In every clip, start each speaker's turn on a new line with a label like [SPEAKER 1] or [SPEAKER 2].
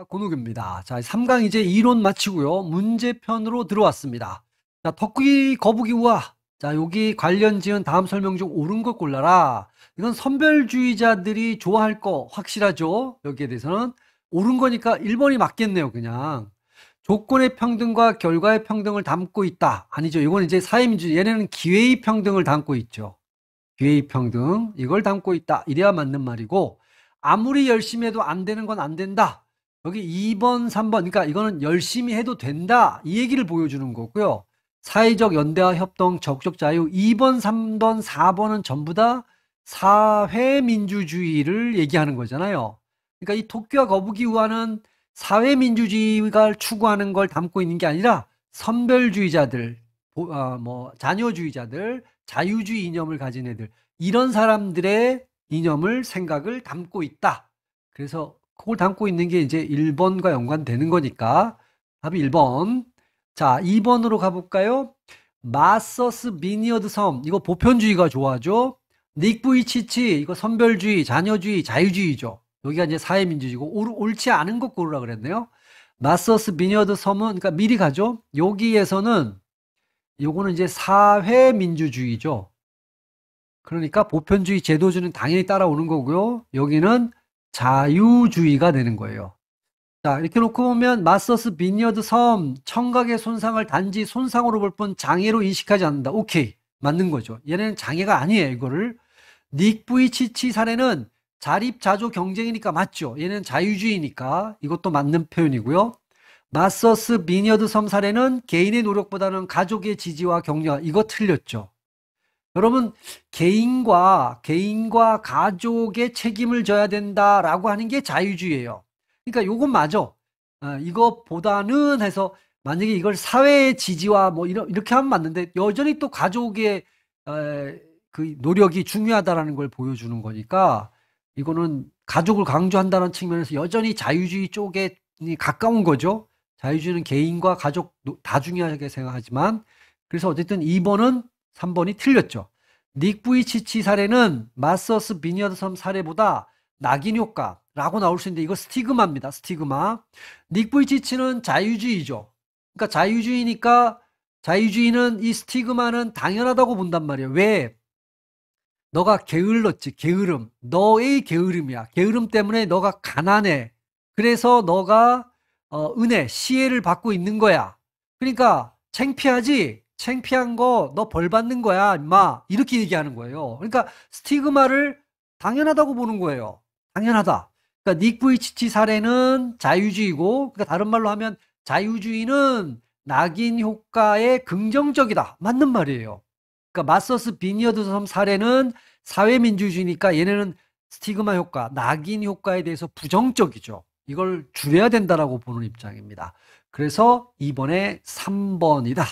[SPEAKER 1] 권욱입니다. 자, 3강 이제 이론 마치고요. 문제편으로 들어왔습니다. 자, 덕기, 거북이, 우화. 자, 여기 관련 지은 다음 설명 중 옳은 것 골라라. 이건 선별주의자들이 좋아할 거 확실하죠? 여기에 대해서는 옳은 거니까 1번이 맞겠네요, 그냥. 조건의 평등과 결과의 평등을 담고 있다. 아니죠. 이건 이제 사회민주주의. 얘네는 기회의 평등을 담고 있죠. 기회의 평등. 이걸 담고 있다. 이래야 맞는 말이고, 아무리 열심히 해도 안 되는 건 안 된다. 여기 2번, 3번, 그러니까 이거는 열심히 해도 된다. 이 얘기를 보여주는 거고요. 사회적 연대와 협동, 적극적 자유. 2번, 3번, 4번은 전부 다 사회민주주의를 얘기하는 거잖아요. 그러니까 이 토끼와 거북이 우화는 사회민주주의가 추구하는 걸 담고 있는 게 아니라 선별주의자들, 자녀주의자들, 자유주의 이념을 가진 애들, 이런 사람들의 이념을, 생각을 담고 있다. 그래서 그걸 담고 있는 게 이제 1번과 연관되는 거니까 답이 1번. 자, 2번으로 가볼까요? 마서스 비니어드 섬, 이거 보편주의가 좋아하죠. 닉 부이치치, 이거 선별주의, 자녀주의, 자유주의죠. 여기가 이제 사회민주주의고, 옳지 않은 것 고르라 그랬네요. 마서스 비니어드 섬은, 그러니까 미리 가죠. 여기에서는 요거는 이제 사회민주주의죠. 그러니까 보편주의, 제도주의는 당연히 따라오는 거고요. 여기는 자유주의가 되는 거예요. 자, 이렇게 놓고 보면 마서스 비니어드 섬, 청각의 손상을 단지 손상으로 볼 뿐 장애로 인식하지 않는다. 오케이. 맞는 거죠. 얘네는 장애가 아니에요, 이거를. 닉 부이치치 사례는 자립자조 경쟁이니까 맞죠. 얘는 자유주의니까 이것도 맞는 표현이고요. 마서스 비니어드 섬 사례는 개인의 노력보다는 가족의 지지와 격려, 이거 틀렸죠. 여러분, 개인과 가족의 책임을 져야 된다라고 하는 게 자유주의예요. 그러니까 요건 맞아. 이것보다는 해서 만약에 이걸 사회의 지지와 뭐 이렇게 하면 맞는데 여전히 또 가족의 그 노력이 중요하다라는 걸 보여주는 거니까 이거는 가족을 강조한다는 측면에서 여전히 자유주의 쪽에 가까운 거죠. 자유주의는 개인과 가족 다 중요하게 생각하지만 그래서 어쨌든 2번은 3번이 틀렸죠. 닉 부이치치 사례는 마서스 비니어드 섬 사례보다 낙인 효과라고 나올 수 있는데 이거 스티그마입니다. 스티그마. 닉 부이치치는 자유주의죠. 그러니까 자유주의니까 자유주의는 이 스티그마는 당연하다고 본단 말이에요. 왜? 너가 게을렀지. 게으름. 너의 게으름이야. 게으름 때문에 너가 가난해. 그래서 너가 은혜, 시혜를 받고 있는 거야. 그러니까 창피하지? 창피한 거 너 벌 받는 거야, 임마. 이렇게 얘기하는 거예요. 그러니까 스티그마를 당연하다고 보는 거예요. 당연하다. 그러니까 닉 부이치치 사례는 자유주의고, 그러니까 다른 말로 하면 자유주의는 낙인 효과에 긍정적이다. 맞는 말이에요. 그러니까 마서스 비니어드 섬 사례는 사회민주주의니까 얘네는 스티그마 효과, 낙인 효과에 대해서 부정적이죠. 이걸 줄여야 된다라고 보는 입장입니다. 그래서 이번에 3번이다.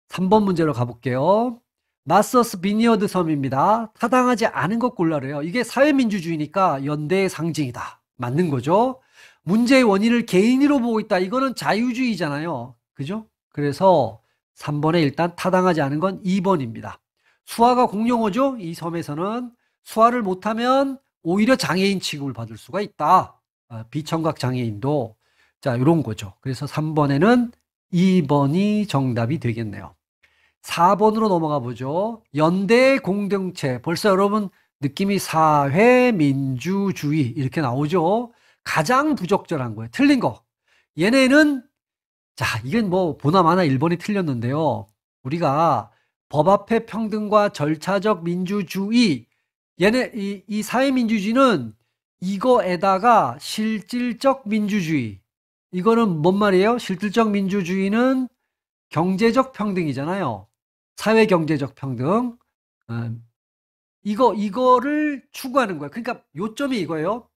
[SPEAKER 1] 3번 문제로 가볼게요. 마서스 비니어드 섬입니다. 타당하지 않은 것 골라래요. 이게 사회민주주의니까 연대의 상징이다. 맞는 거죠. 문제의 원인을 개인으로 보고 있다. 이거는 자유주의잖아요. 그죠? 그래서 3번에 일단 타당하지 않은 건 2번입니다. 수화가 공용어죠. 이 섬에서는 수화를 못하면 오히려 장애인 취급을 받을 수가 있다. 비청각 장애인도. 자, 이런 거죠. 그래서 3번에는 2번이 정답이 되겠네요. 4번으로 넘어가 보죠. 연대 공동체. 벌써 여러분 느낌이 사회민주주의 이렇게 나오죠. 가장 부적절한 거예요. 틀린 거. 얘네는 자, 이건 뭐 보나마나 1번이 틀렸는데요. 우리가 법 앞에 평등과 절차적 민주주의, 얘네 이 사회민주주의는 이거에다가 실질적 민주주의. 이거는 뭔 말이에요? 실질적 민주주의는 경제적 평등이잖아요. 사회 경제적 평등. 이거를 추구하는 거예요. 그러니까 요점이 이거예요.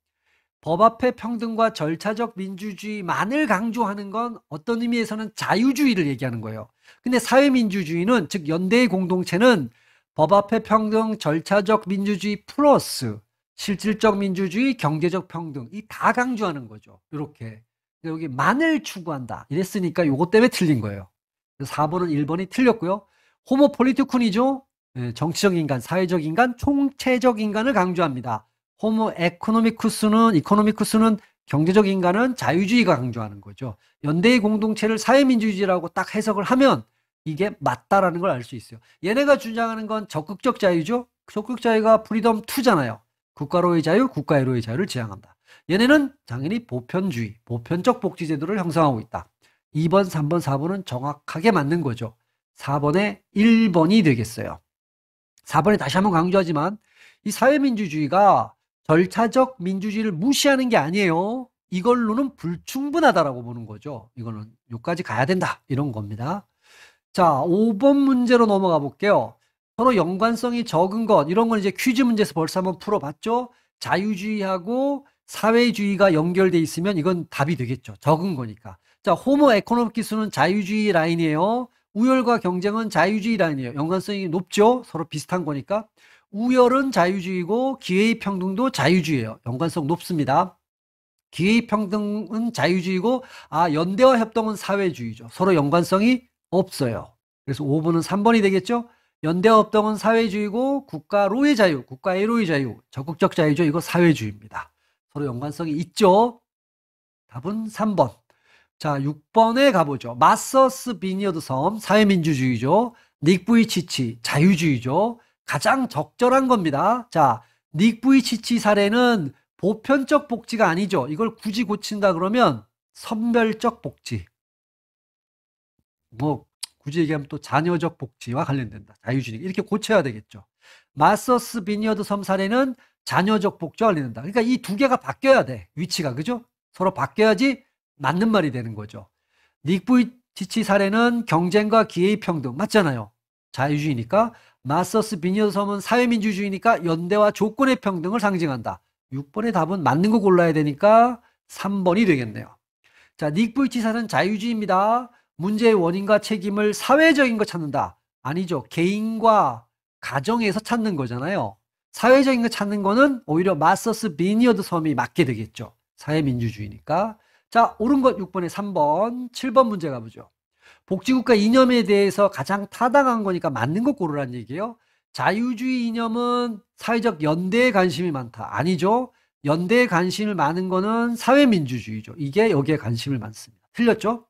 [SPEAKER 1] 법 앞에 평등과 절차적 민주주의만을 강조하는 건 어떤 의미에서는 자유주의를 얘기하는 거예요. 근데 사회민주주의는, 즉 연대의 공동체는 법 앞에 평등, 절차적 민주주의 플러스 실질적 민주주의, 경제적 평등 이 다 강조하는 거죠. 이렇게 여기 만을 추구한다 이랬으니까 요것 때문에 틀린 거예요. 4번은 1번이 틀렸고요. 호모 폴리티쿤이죠. 정치적 인간, 사회적 인간, 총체적 인간을 강조합니다. 호모 이코노미쿠스는 경제적 인간은 자유주의가 강조하는 거죠. 연대의 공동체를 사회민주주의라고 딱 해석을 하면 이게 맞다라는 걸 알 수 있어요. 얘네가 주장하는 건 적극적 자유죠. 적극적 자유가 프리덤 2잖아요. 국가로의 자유, 국가애로의 자유를 지향한다. 얘네는 당연히 보편주의, 보편적 복지제도를 형성하고 있다. 2번, 3번, 4번은 정확하게 맞는 거죠. 4번에 1번이 되겠어요. 4번에 다시 한번 강조하지만 이 사회민주주의가 절차적 민주주의를 무시하는 게 아니에요. 이걸로는 불충분하다라고 보는 거죠. 이거는 여기까지 가야 된다 이런 겁니다. 자, 5번 문제로 넘어가 볼게요. 서로 연관성이 적은 것, 이런 건 이제 퀴즈 문제에서 벌써 한번 풀어봤죠. 자유주의하고 사회주의가 연결돼 있으면 이건 답이 되겠죠. 적은 거니까. 자, 호모 에코노믹 기수는 자유주의 라인이에요. 우열과 경쟁은 자유주의 라인이에요. 연관성이 높죠. 서로 비슷한 거니까. 우열은 자유주의고 기회의 평등도 자유주의예요. 연관성 높습니다. 기회의 평등은 자유주의고 연대와 협동은 사회주의죠. 서로 연관성이 없어요. 그래서 5번은 3번이 되겠죠. 연대와 협동은 사회주의고 국가로의 자유, 국가애로의 자유, 적극적 자유죠. 이거 사회주의입니다. 서로 연관성이 있죠. 답은 3번. 자, 6번에 가보죠. 마서스 비니어드 섬, 사회민주주의죠. 닉 부이치치, 자유주의죠. 가장 적절한 겁니다. 자, 닉 부이치치 사례는 보편적 복지가 아니죠. 이걸 굳이 고친다 그러면 선별적 복지. 뭐 굳이 얘기하면 또 자녀적 복지와 관련된다. 자유주의. 이렇게 고쳐야 되겠죠. 마서스 비니어드 섬 사례는 자녀적 복지와 관련된다. 그러니까 이 두 개가 바뀌어야 돼. 위치가. 그죠? 서로 바뀌어야지 맞는 말이 되는 거죠. 닉 부이치치 사례는 경쟁과 기회의 평등. 맞잖아요. 자유주의니까. 마서스 비니어드 섬은 사회민주주의니까 연대와 조건의 평등을 상징한다. 6번의 답은 맞는 거 골라야 되니까 3번이 되겠네요. 자, 닉 부이치사는 자유주의입니다. 문제의 원인과 책임을 사회적인 거 찾는다. 아니죠. 개인과 가정에서 찾는 거잖아요. 사회적인 거 찾는 거는 오히려 마서스 비니어드 섬이 맞게 되겠죠. 사회민주주의니까. 자, 옳은 것 6번에 3번, 7번 문제 가보죠. 복지국가 이념에 대해서 가장 타당한 거니까 맞는 거 고르라는 얘기예요. 자유주의 이념은 사회적 연대에 관심이 많다. 아니죠. 연대에 관심을 많은 거는 사회민주주의죠. 이게 여기에 관심을 많습니다. 틀렸죠?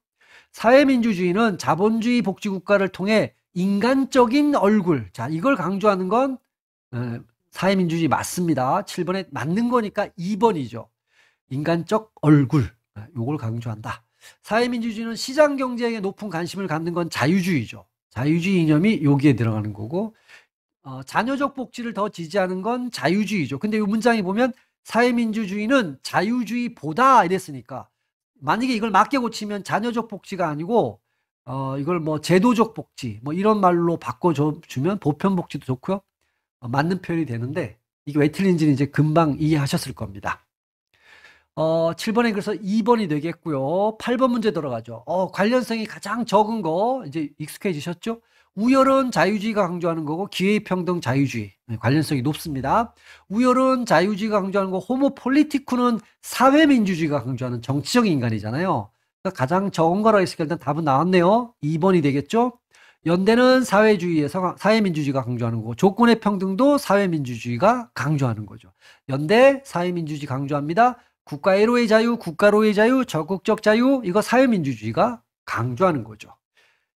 [SPEAKER 1] 사회민주주의는 자본주의 복지국가를 통해 인간적인 얼굴. 자, 이걸 강조하는 건 사회민주주의 맞습니다. 7번에 맞는 거니까 2번이죠. 인간적 얼굴. 요걸 강조한다. 사회민주주의는 시장경제에 높은 관심을 갖는 건 자유주의죠. 자유주의 이념이 여기에 들어가는 거고 자녀적 복지를 더 지지하는 건 자유주의죠. 근데 이 문장에 보면 사회민주주의는 자유주의보다 이랬으니까 만약에 이걸 맞게 고치면 자녀적 복지가 아니고 이걸 뭐 제도적 복지 뭐 이런 말로 바꿔주면 보편 복지도 좋고요. 맞는 표현이 되는데 이게 왜 틀린지는 이제 금방 이해하셨을 겁니다. 7번에 그래서 2번이 되겠고요. 8번 문제 들어가죠. 관련성이 가장 적은 거 이제 익숙해지셨죠? 우열은 자유주의가 강조하는 거고 기회의 평등 자유주의 관련성이 높습니다. 우열은 자유주의가 강조하는 거 호모 폴리티쿠는 사회민주주의가 강조하는 정치적 인간이잖아요. 그러니까 가장 적은 거라 했으니까 일단 답은 나왔네요. 2번이 되겠죠? 연대는 사회주의에서 사회민주주의가 강조하는 거고 조건의 평등도 사회민주주의가 강조하는 거죠. 연대 사회민주주의 강조합니다. 국가애로의 자유, 국가로의 자유, 적극적 자유 이거 사회민주주의가 강조하는 거죠.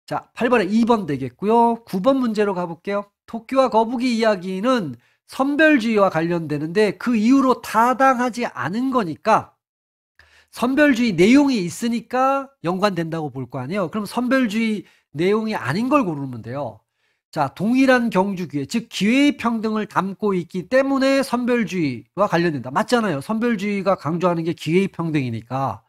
[SPEAKER 1] 자, 8번에 2번 되겠고요. 9번 문제로 가볼게요. 토끼와 거북이 이야기는 선별주의와 관련되는데 그 이후로 타당하지 않은 거니까 선별주의 내용이 있으니까 연관된다고 볼 거 아니에요. 그럼 선별주의 내용이 아닌 걸 고르면 돼요. 자, 동일한 경주 기회, 즉 기회의 평등을 담고 있기 때문에 선별주의와 관련된다. 맞잖아요. 선별주의가 강조하는 게 기회의 평등이니까.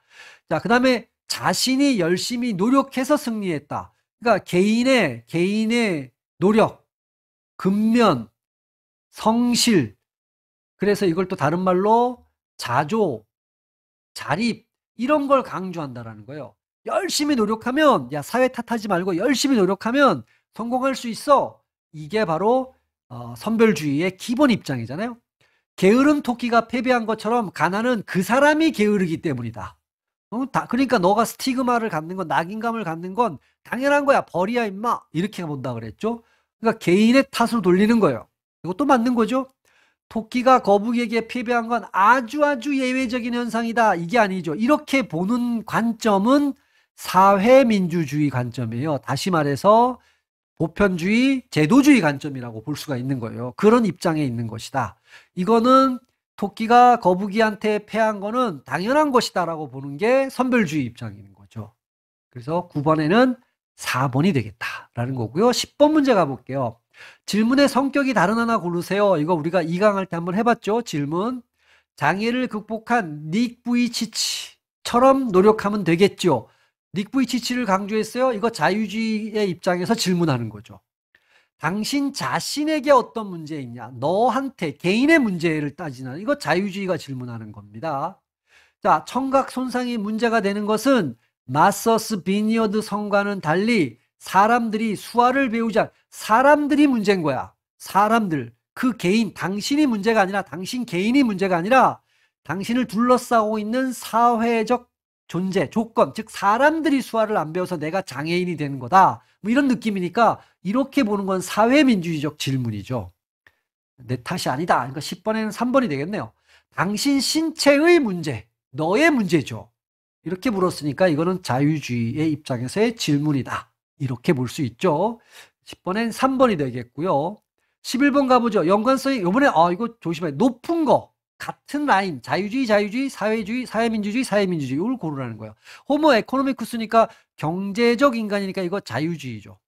[SPEAKER 1] 자, 그 다음에 자신이 열심히 노력해서 승리했다. 그러니까 개인의 노력, 근면, 성실, 그래서 이걸 또 다른 말로 자조, 자립 이런 걸 강조한다라는 거예요. 열심히 노력하면 사회 탓하지 말고 열심히 노력하면 성공할 수 있어. 이게 바로 선별주의의 기본 입장이잖아요. 게으른 토끼가 패배한 것처럼 가난은 그 사람이 게으르기 때문이다. 그러니까 너가 스티그마를 갖는 건 낙인감을 갖는 건 당연한 거야. 벌이야 임마. 이렇게 본다 그랬죠. 그러니까 개인의 탓으로 돌리는 거예요. 이것도 맞는 거죠. 토끼가 거북이에게 패배한 건 아주 예외적인 현상이다. 이게 아니죠. 이렇게 보는 관점은 사회민주주의 관점이에요. 다시 말해서 보편주의, 제도주의 관점이라고 볼 수가 있는 거예요. 그런 입장에 있는 것이다. 이거는 토끼가 거북이한테 패한 거는 당연한 것이다라고 보는 게 선별주의 입장인 거죠. 그래서 9번에는 4번이 되겠다라는 거고요. 10번 문제 가볼게요. 질문의 성격이 다른 하나 고르세요. 이거 우리가 2강 할 때 한번 해봤죠. 질문. 장애를 극복한 닉 부이치치처럼 노력하면 되겠죠. 닉 부이치치를 강조했어요. 이거 자유주의의 입장에서 질문하는 거죠. 당신 자신에게 어떤 문제 있냐? 너한테 개인의 문제를 따지는, 이거 자유주의가 질문하는 겁니다. 자, 청각 손상이 문제가 되는 것은 마서스 비니어드 성과는 달리 사람들이 수화를 배우자, 사람들이 문제인 거야. 사람들, 그 개인, 당신이 문제가 아니라, 당신 개인이 문제가 아니라 당신을 둘러싸고 있는 사회적 존재, 조건, 즉 사람들이 수화를 안 배워서 내가 장애인이 되는 거다. 뭐 이런 느낌이니까 이렇게 보는 건 사회민주주의적 질문이죠. 내 탓이 아니다. 그러니까 10번에는 3번이 되겠네요. 당신 신체의 문제, 너의 문제죠. 이렇게 물었으니까 이거는 자유주의의 입장에서의 질문이다. 이렇게 볼 수 있죠. 10번엔 3번이 되겠고요. 11번 가보죠. 연관성이 이번에 이거 조심해. 높은 거 같은 라인, 자유주의, 사회주의, 사회민주주의 이걸 고르라는 거예요. 호모 에코노미쿠스니까 경제적 인간이니까 이거 자유주의죠.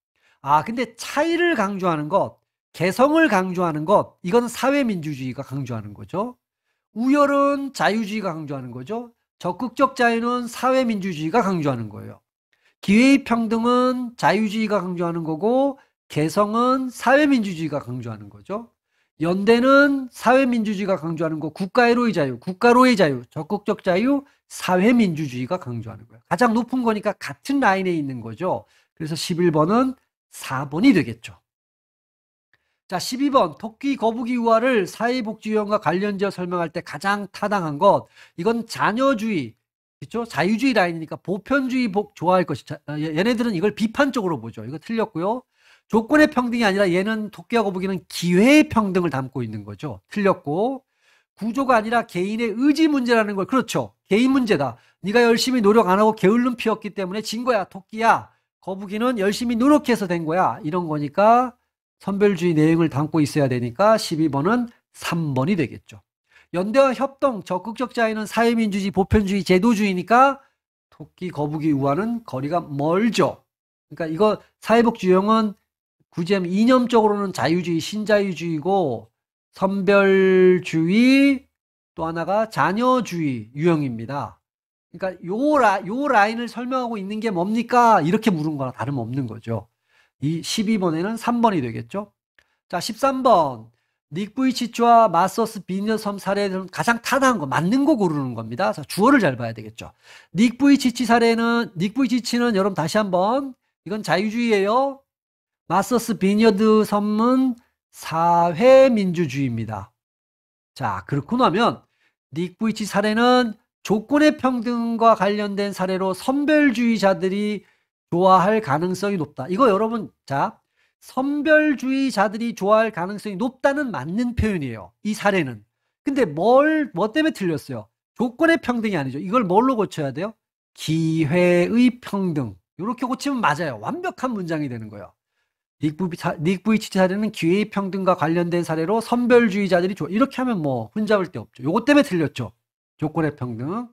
[SPEAKER 1] 근데 차이를 강조하는 것, 개성을 강조하는 것, 이건 사회민주주의가 강조하는 거죠. 우열은 자유주의가 강조하는 거죠. 적극적 자유는 사회민주주의가 강조하는 거예요. 기회의 평등은 자유주의가 강조하는 거고, 개성은 사회민주주의가 강조하는 거죠. 연대는 사회민주주의가 강조하는 거, 국가로의 자유, 적극적 자유, 사회민주주의가 강조하는 거예요. 가장 높은 거니까 같은 라인에 있는 거죠. 그래서 11번은 4번이 되겠죠. 자, 12번 토끼 거북이 우화를 사회복지위원과 관련지어 설명할 때 가장 타당한 것, 이건 자녀주의, 그렇죠? 자유주의 라인이니까 보편주의 좋아할 것이, 얘네들은 이걸 비판적으로 보죠. 이거 틀렸고요. 조건의 평등이 아니라 얘는 토끼와 거북이는 기회의 평등을 담고 있는 거죠. 틀렸고, 구조가 아니라 개인의 의지 문제라는 걸, 그렇죠. 개인 문제다. 네가 열심히 노력 안 하고 게을름 피웠기 때문에 진 거야. 토끼야. 거북이는 열심히 노력해서 된 거야. 이런 거니까 선별주의 내용을 담고 있어야 되니까 12번은 3번이 되겠죠. 연대와 협동, 적극적 자유는 사회민주주의, 보편주의, 제도주의니까 토끼, 거북이, 우화는 거리가 멀죠. 그러니까 이거 사회복지 유형은 굳이 하면 이념적으로는 자유주의, 신자유주의고 선별주의, 또 하나가 자녀주의 유형입니다. 그러니까 요 라인을 설명하고 있는 게 뭡니까? 이렇게 물은 거랑 다름없는 거죠. 이 12번에는 3번이 되겠죠. 자, 13번. 닉 부이치치와 마서스 비니어드 섬 사례는 가장 타당한 거, 맞는 거 고르는 겁니다. 자, 주어를 잘 봐야 되겠죠. 닉 부이치치는 여러분 다시 한번, 이건 자유주의예요. 마서스 비니어드 섬은 사회민주주의입니다. 자, 그렇고 나면 닉 부이치 사례는 조건의 평등과 관련된 사례로 선별주의자들이 좋아할 가능성이 높다. 이거 여러분, 자, 선별주의자들이 좋아할 가능성이 높다는 맞는 표현이에요. 이 사례는. 근데 뭐 때문에 틀렸어요? 조건의 평등이 아니죠. 이걸 뭘로 고쳐야 돼요? 기회의 평등. 이렇게 고치면 맞아요. 완벽한 문장이 되는 거예요. 닉 부이치치 사례는 기회의 평등과 관련된 사례로 선별주의자들이 좋아. 이렇게 하면 뭐 흠잡을 데 없죠. 요것 때문에 틀렸죠. 조건의 평등.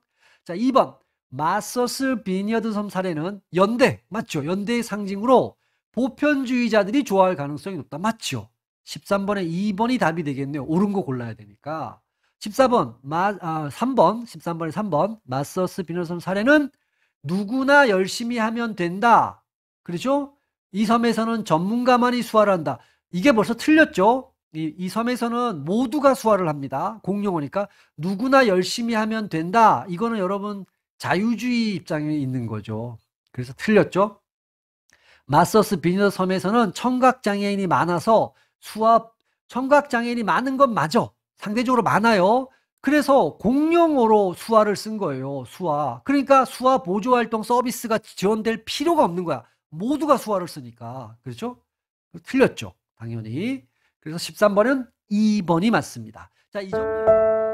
[SPEAKER 1] 자, 2번. 마서스 비니어드 섬 사례는 연대. 맞죠? 연대의 상징으로 보편주의자들이 좋아할 가능성이 높다. 맞죠? 13번에 2번이 답이 되겠네요. 옳은 거 골라야 되니까. 13번에 3번. 마서스 비니어드 섬 사례는 누구나 열심히 하면 된다. 그렇죠? 이 섬에서는 전문가만이 수화를 한다. 이게 벌써 틀렸죠? 이 섬에서는 모두가 수화를 합니다. 공용어니까 누구나 열심히 하면 된다. 이거는 여러분 자유주의 입장에 있는 거죠. 그래서 틀렸죠? 마서스 비니어드 섬에서는 청각장애인이 많아서 청각장애인이 많은 건 맞아. 상대적으로 많아요. 그래서 공용어로 수화를 쓴 거예요. 수화. 그러니까 수화 보조활동 서비스가 지원될 필요가 없는 거야. 모두가 수화를 쓰니까. 그렇죠? 틀렸죠. 당연히. 그래서 13번은 2번이 맞습니다. 자, 이 정도.